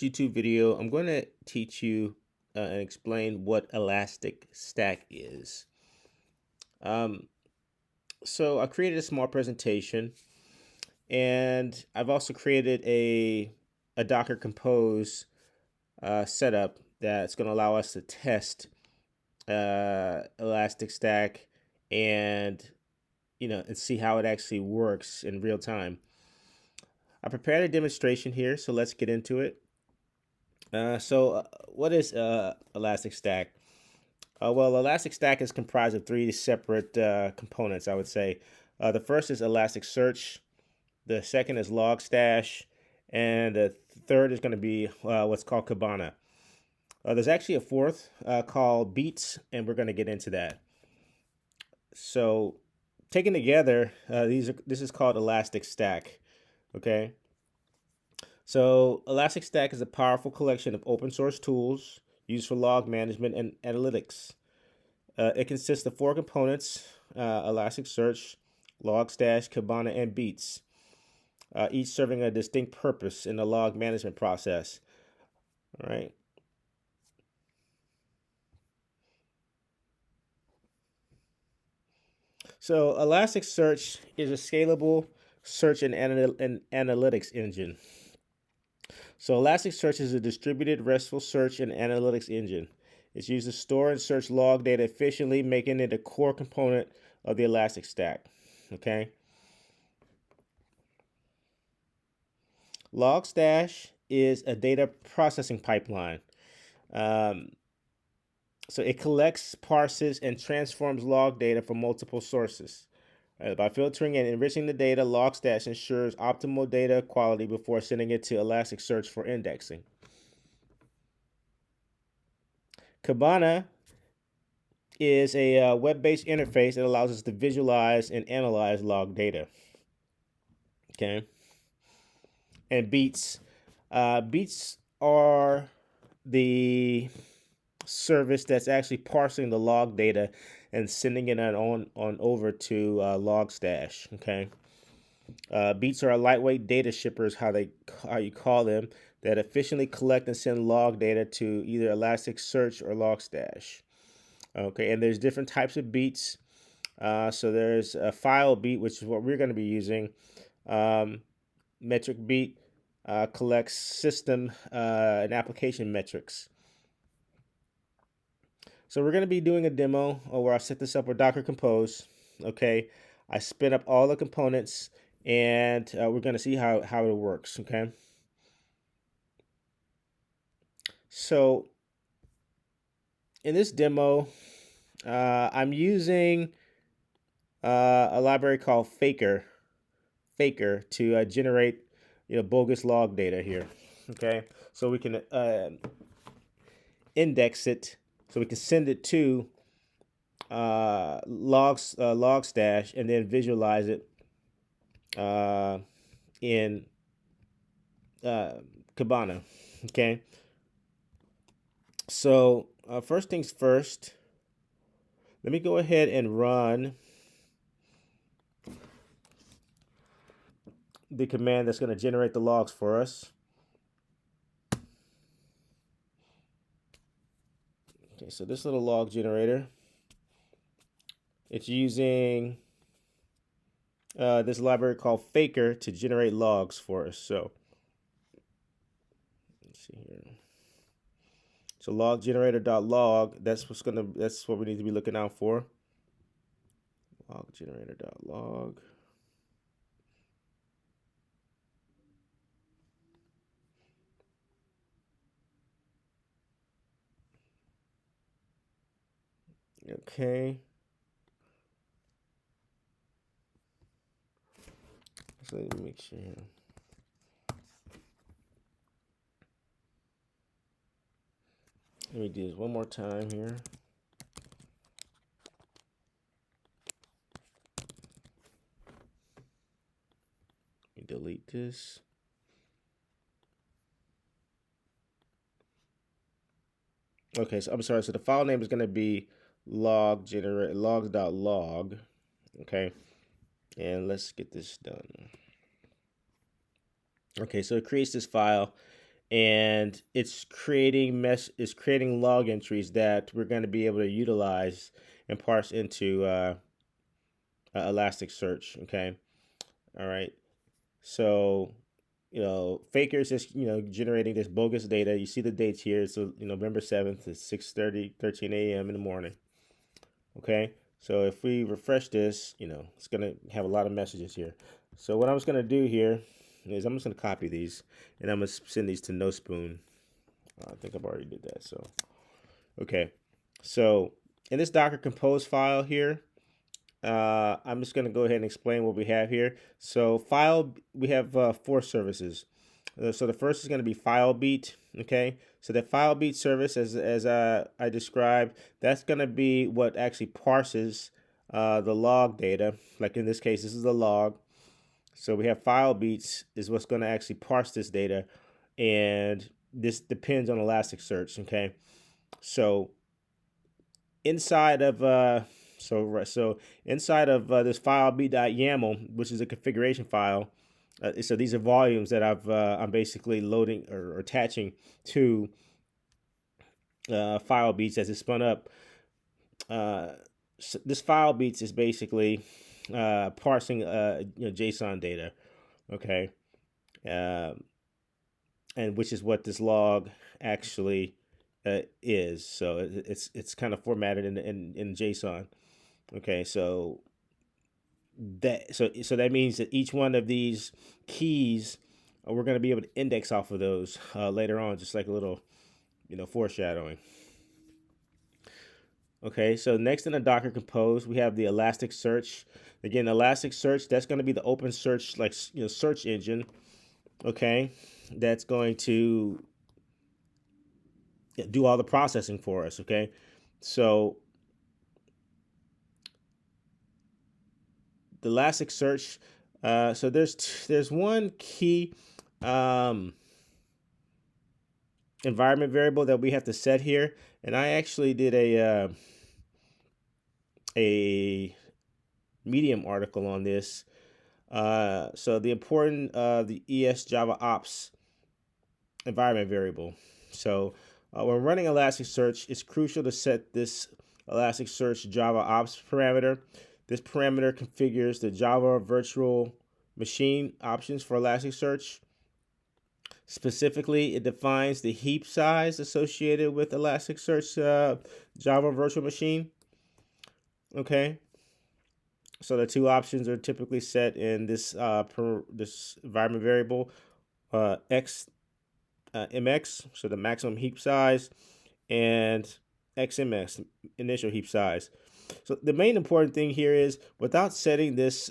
YouTube video, I'm going to teach you and explain what Elastic Stack is. Um, so I created a small presentation, and I've also created a Docker Compose setup that's going to allow us to test Elastic Stack and and see how it actually works in real time. I prepared a demonstration here, so let's get into it. What is Elastic Stack? Well, Elastic Stack is comprised of three separate components, I would say. The first is Elasticsearch, the second is Logstash, and the third is going to be what's called Kibana. There's actually a fourth called Beats, and we're going to get into that. So, taken together, this is called Elastic Stack. Okay. So, Elastic Stack is a powerful collection of open source tools used for log management and analytics. It consists of four components: Elasticsearch, Logstash, Kibana, and Beats, each serving a distinct purpose in the log management process. All right. So Elasticsearch is a scalable search and analytics engine. So Elasticsearch is a distributed RESTful search and analytics engine. It's used to store and search log data efficiently, making it a core component of the Elastic Stack. Okay. Logstash is a data processing pipeline. Um, so it collects, parses, and transforms log data from multiple sources. By filtering and enriching the data, Logstash ensures optimal data quality before sending it to Elasticsearch for indexing. Kibana is a web-based interface that allows us to visualize and analyze log data. Okay. And beats are the service that's actually parsing the log data and sending it on over to Logstash. Okay. Beats are a lightweight data shippers, how you call them, that efficiently collect and send log data to either Elasticsearch or Logstash. Okay, and there's different types of beats. So there's a file beat, which is what we're going to be using. Metric beat collects system and application metrics. So we're going to be doing a demo where I set this up with Docker Compose. Okay, I spin up all the components, and we're going to see how it works. Okay. So in this demo, I'm using a library called Faker to generate bogus log data here. Okay, so we can index it, so we can send it to Logstash and then visualize it in Kibana. Okay, so first things first, let me go ahead and run the command that's going to generate the logs for us. Okay, so this little log generator, it's using this library called Faker to generate logs for us. So let's see here. So log generator.log, that's what we need to be looking out for. Log generator.log. Okay. So let me make sure. Let me do this one more time here. Let me delete this. Okay, so I'm sorry. So the file name is going to be logs.log. Okay, and let's get this done. Okay, so it creates this file, and it's creating log entries that we're going to be able to utilize and parse into Elasticsearch. Okay, all right. So Faker is just generating this bogus data. You see the dates here. So November 7th at 6:13 a.m. in the morning. Okay, so if we refresh this, it's gonna have a lot of messages here. So what I'm just gonna do here is I'm just gonna copy these and I'm gonna send these to No Spoon. I think I've already did that. So okay, so in this Docker Compose file here, I'm just gonna go ahead and explain what we have here. So we have 4 services. So the first is going to be FileBeat. Okay, so the FileBeat service, as I described, that's going to be what actually parses the log data. Like in this case, this is the log. So we have FileBeats is what's going to actually parse this data, and this depends on Elasticsearch. Okay, so inside of inside of this FileBeat.yaml, which is a configuration file. So these are volumes that I'm basically loading or attaching to FileBeats as it's spun up. So this FileBeats is basically parsing JSON data, okay, uh, and which is what this log actually is. So it's kind of formatted in JSON. Okay, so that means that each one of these keys we're going to be able to index off of those later on, just like a little foreshadowing. Okay, so next in the Docker Compose we have the Elasticsearch. Again, Elasticsearch, that's going to be the open search, like search engine. Okay, that's going to do all the processing for us. Okay, so the Elasticsearch. So there's one key environment variable that we have to set here, and I actually did a Medium article on this. So the important the ES Java Ops environment variable. So when running Elasticsearch, it's crucial to set this Elasticsearch Java Ops parameter. This parameter configures the Java virtual machine options for Elasticsearch. Specifically, it defines the heap size associated with Elasticsearch Java virtual machine. Okay, so the 2 options are typically set in this this environment variable x mx, so the maximum heap size, and xmx, initial heap size. So the main important thing here is without setting this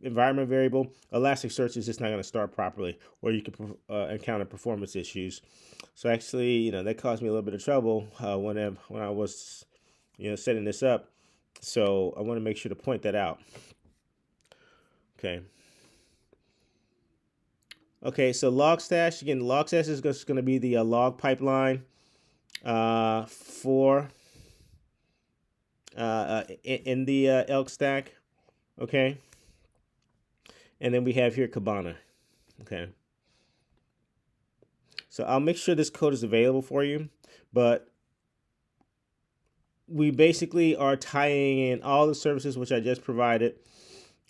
environment variable, Elasticsearch is just not going to start properly, or you can encounter performance issues. So actually, that caused me a little bit of trouble when I was setting this up. So I want to make sure to point that out. Okay. Okay, so Logstash, again, Logstash is just going to be the log pipeline for in the elk stack. Okay. And then we have here Kibana. Okay. So I'll make sure this code is available for you, but we basically are tying in all the services which I just provided,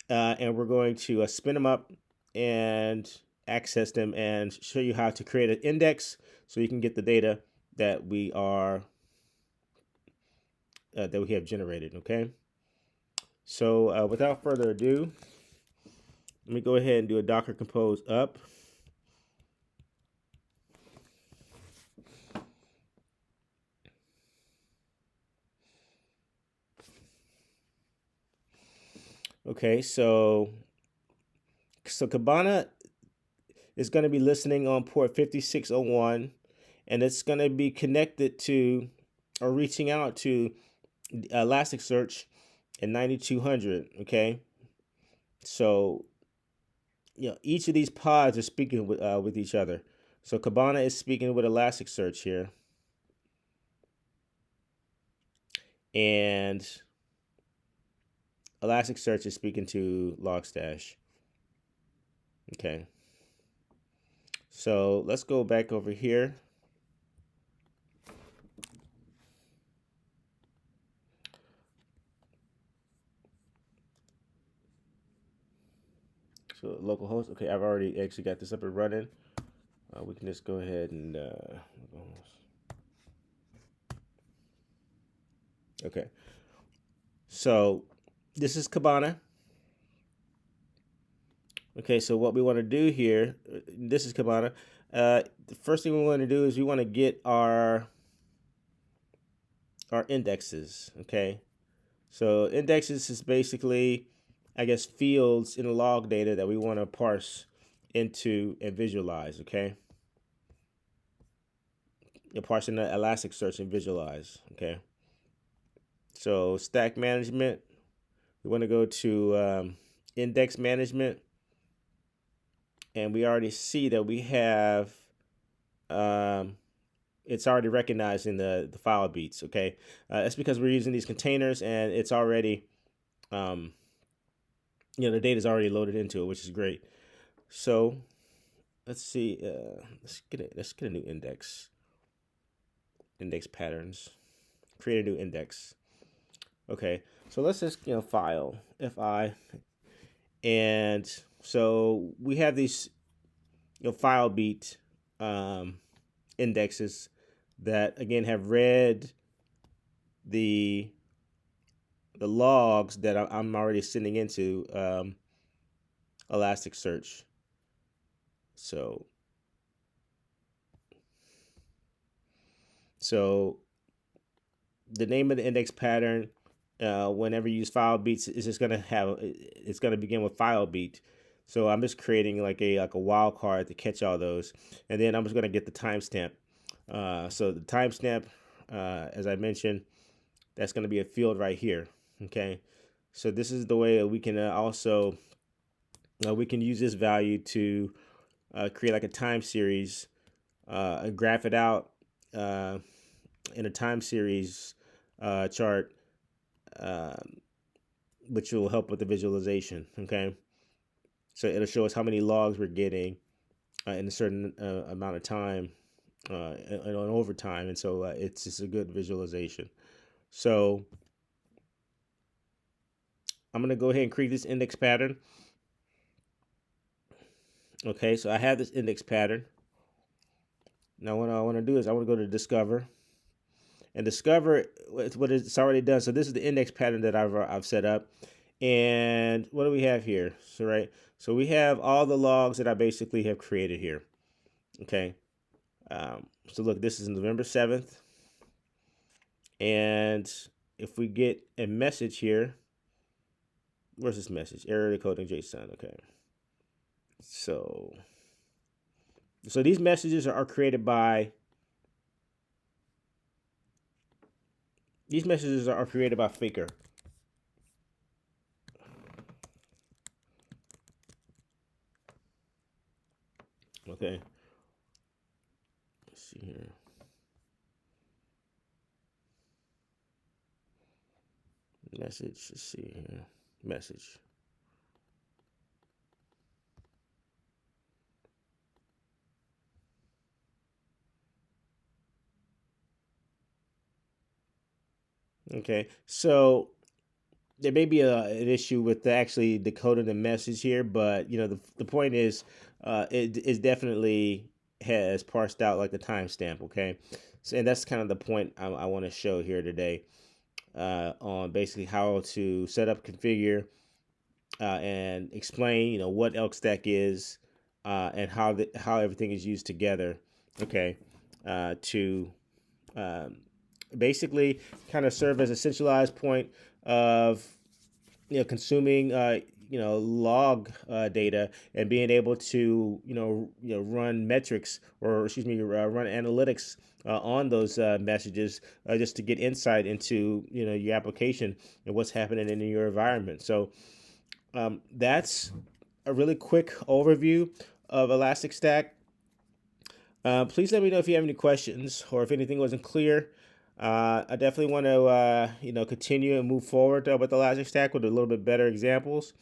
and we're going to spin them up and access them and show you how to create an index so you can get the data that we have generated. Okay. So without further ado, let me go ahead and do a Docker Compose up. Okay, so Kibana is going to be listening on port 5601, and it's going to be connected to or reaching out to Elasticsearch in 9200. Okay, so each of these pods are speaking with each other. So Kibana is speaking with Elasticsearch here, and Elasticsearch is speaking to Logstash. Okay. So let's go back over here. So localhost. Okay, I've already actually got this up and running. We can just go ahead and okay. So this is Kibana. Okay, so what we want to do here, this is Kibana. The first thing we want to do is we want to get our indexes. Okay, so indexes is basically, I guess, fields in the log data that we want to parse into and visualize. Okay, you're parsing the Elasticsearch and visualize. Okay, so stack management, we want to go to index management, and we already see that we have it's already recognized in the file beats. Okay, that's because we're using these containers and it's already the data is already loaded into it, which is great. So let's see. Let's get a new index patterns, create a new index. Okay, so let's just file fi, and so we have these file beat indexes that again have read the logs that I'm already sending into Elasticsearch. So the name of the index pattern, whenever you use file beats, is just it's gonna begin with file beat. So I'm just creating like a wildcard to catch all those, and then I'm just gonna get the timestamp. So the timestamp, as I mentioned, that's gonna be a field right here. Okay, so this is the way we can also we can use this value to create like a time series, and graph it out in a time series chart, which will help with the visualization. Okay, so it'll show us how many logs we're getting in a certain amount of time and on overtime, and so it's just a good visualization. So I'm gonna go ahead and create this index pattern. Okay, so I have this index pattern. Now what I want to do is I want to go to discover and discover what it's already done. So this is the index pattern that I've set up. And what do we have here? So we have all the logs that I basically have created here. Okay. So look, this is November 7th. And if we get a message here, where's this message? Error decoding JSON. Okay. So these messages are created by Faker. Okay. Let's see here. Message. Let's see here. Message. Okay. So there may be an issue with actually decoding the message here, but the point is, it is definitely has parsed out like the timestamp. Okay, so and that's kind of the point I want to show here today, on basically how to set up, configure, and explain what elk stack is, and how everything is used together. Okay, to um, basically kind of serve as a centralized point of consuming log data and being able to run metrics, or excuse me, run analytics on those messages, just to get insight into your application and what's happening in your environment. So that's a really quick overview of Elastic Stack. Please let me know if you have any questions or if anything wasn't clear. I definitely want to continue and move forward with Elastic Stack with a little bit better examples.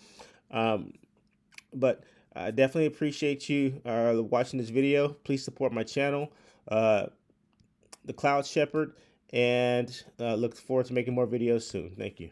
But I definitely appreciate you watching this video. Please support my channel, uh, The Cloud Shepherd, and look forward to making more videos soon. Thank you.